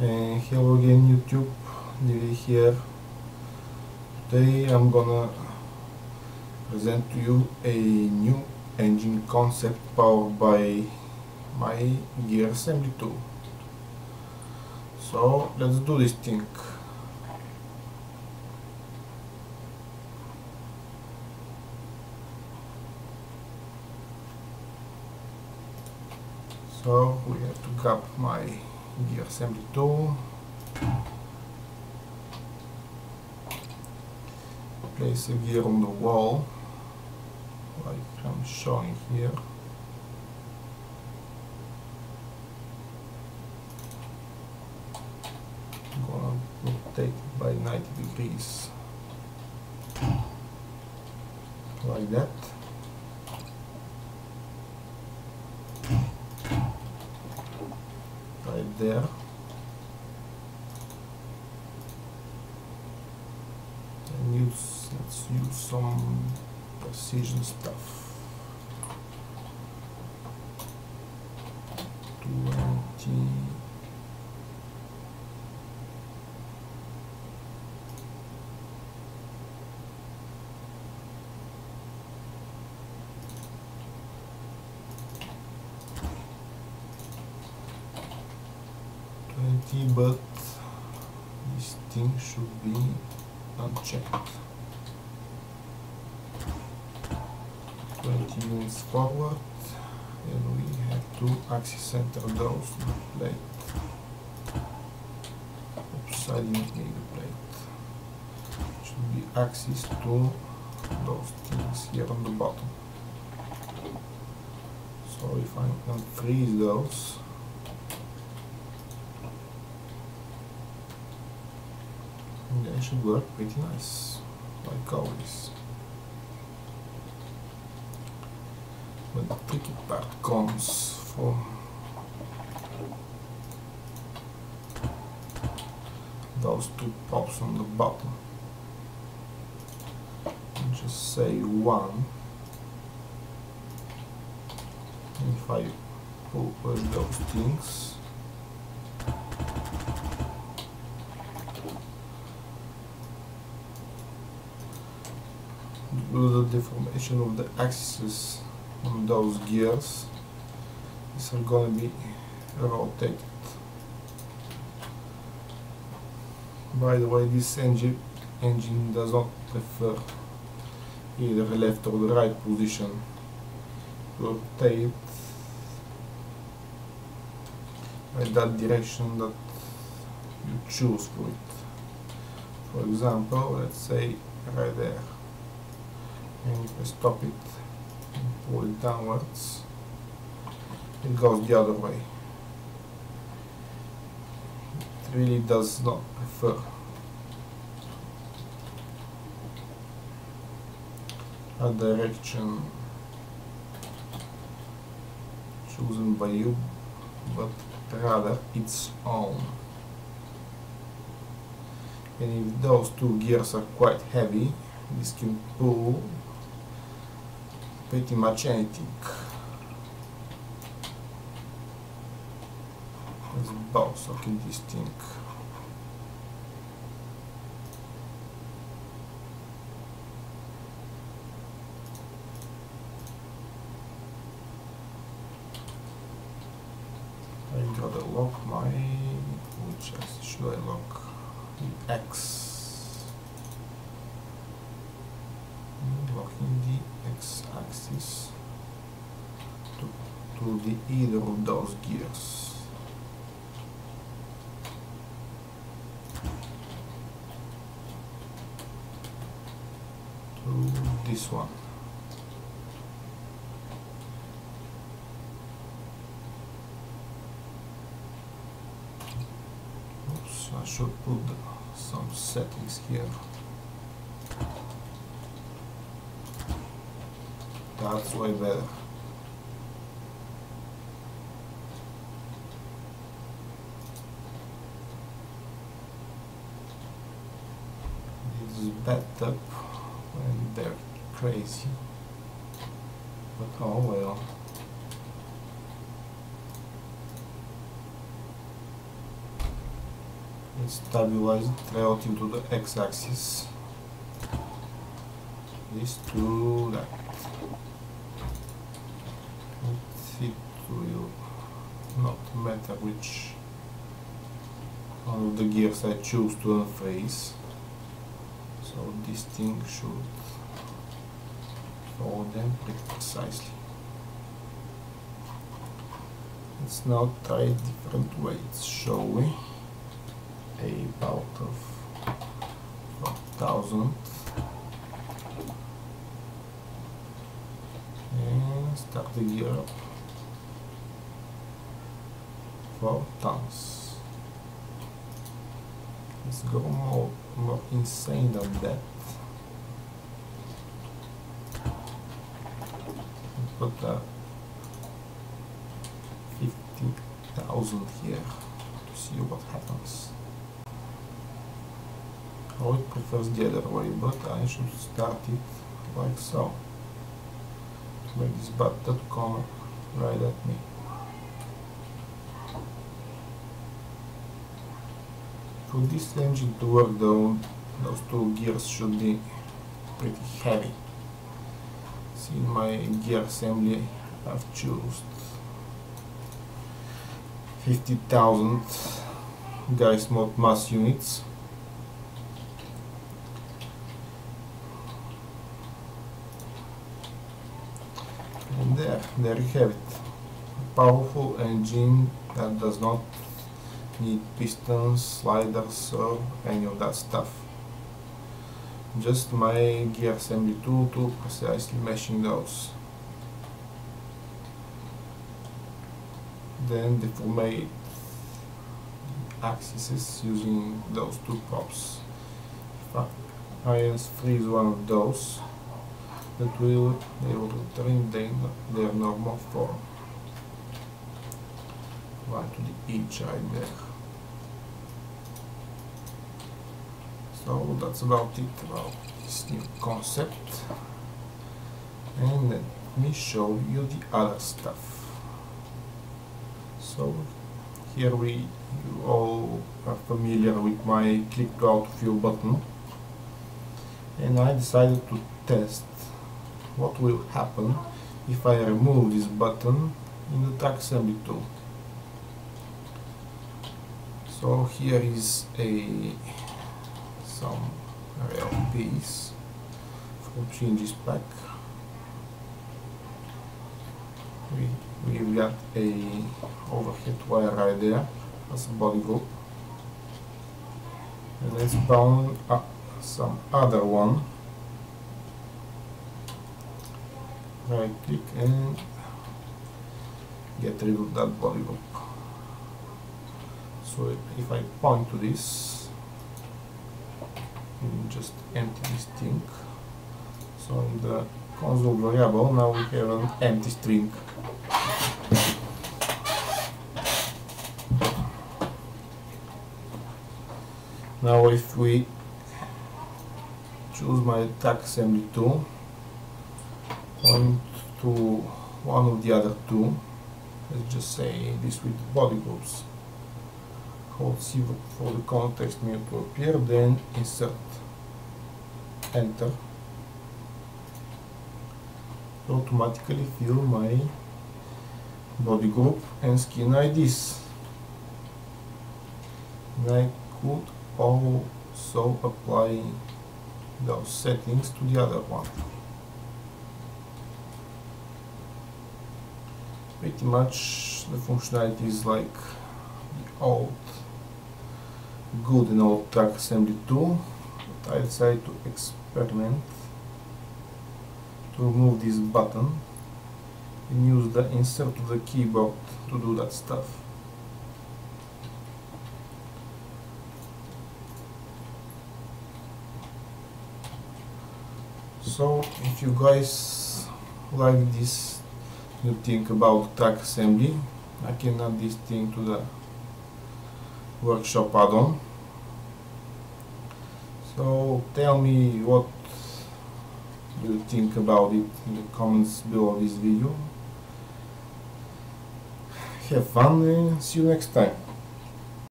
And hello again YouTube, Jedi here. Today I'm gonna present to you a new engine concept powered by my gear assembly tool. So let's do this thing. So we have to grab my gear assembly tool, place a gear on the wall like I'm showing here. I'm gonna rotate it by 90 degrees like that. Right there. And let's use some precision stuff. 20. But this thing should be unchecked. 20 units forward, and we have to axis center those plate. Oops, I didn't make the plate. Should be axis to those things here on the bottom. So if I unfreeze those, they should work pretty nice, like always. But the tricky part comes from those two pops on the bottom. Just say one. And if I push those things, the deformation of the axes on those gears, these are going to be rotated. By the way, this engine does not prefer either the left or the right position. Rotate by that direction that you choose for it. For example, let's say right there. And if I stop it and pull it downwards, it goes the other way. It really does not prefer a direction chosen by you, but rather its own. And if those two gears are quite heavy, this can pull pretty much anything. Let's ball socket this thing. I gotta lock my, which axis should I lock? The X. Locking the X-axis to the either of those gears. To this one. Oops, I should put some settings here. That's way better. This is backed up when they're crazy, but oh well. and stabilize it relative to the x-axis. This to that. It will not matter which one of the gears I choose to unfreeze. So this thing should follow them pretty precisely. Let's now try different weights, shall we? About of 4,000 and start the gear up. 4 tons. Let's go more insane than that. Put 50,000 here to see what happens. Oh, it prefers the other way, but I should start it like so, to make this button come right at me. For this engine to work though, those two gears should be pretty heavy. See, in my gear assembly I've chosen 50,000 Geist mode mass units. And there you have it. A powerful engine that does not need pistons, sliders or any of that stuff. Just my gear assembly tool to precisely meshing those. Then deformate axes using those two props. If I freeze one of those, they will return their normal form. Right to the edge right there. So that's about it about this new concept. And let me show you the other stuff. So here you all are familiar with my click to autofill button, and I decided to test what will happen if I remove this button in the track assembly tool. So here is some real piece from Shinji's pack. We've got a overhead wire right there as a body group, and let's bound up some other one. Right click and get rid of that body group. So if I point to this and just empty this thing, so in the console variable now we have an empty string. Now if we choose my track assembly tool, point to one of the other two, let's just say this with body groups, hold C for the context menu to appear, then insert, enter, automatically fill my body group and skin IDs. And I could also apply those settings to the other one. Pretty much the functionality is like the old, good and old track assembly tool, but I decided to experiment to remove this button and use the insert to the keyboard to do that stuff. So if you guys like this new thing about track assembly, I can add this thing to the workshop add-on. So tell me what you think about it in the comments below this video. Have fun and see you next time.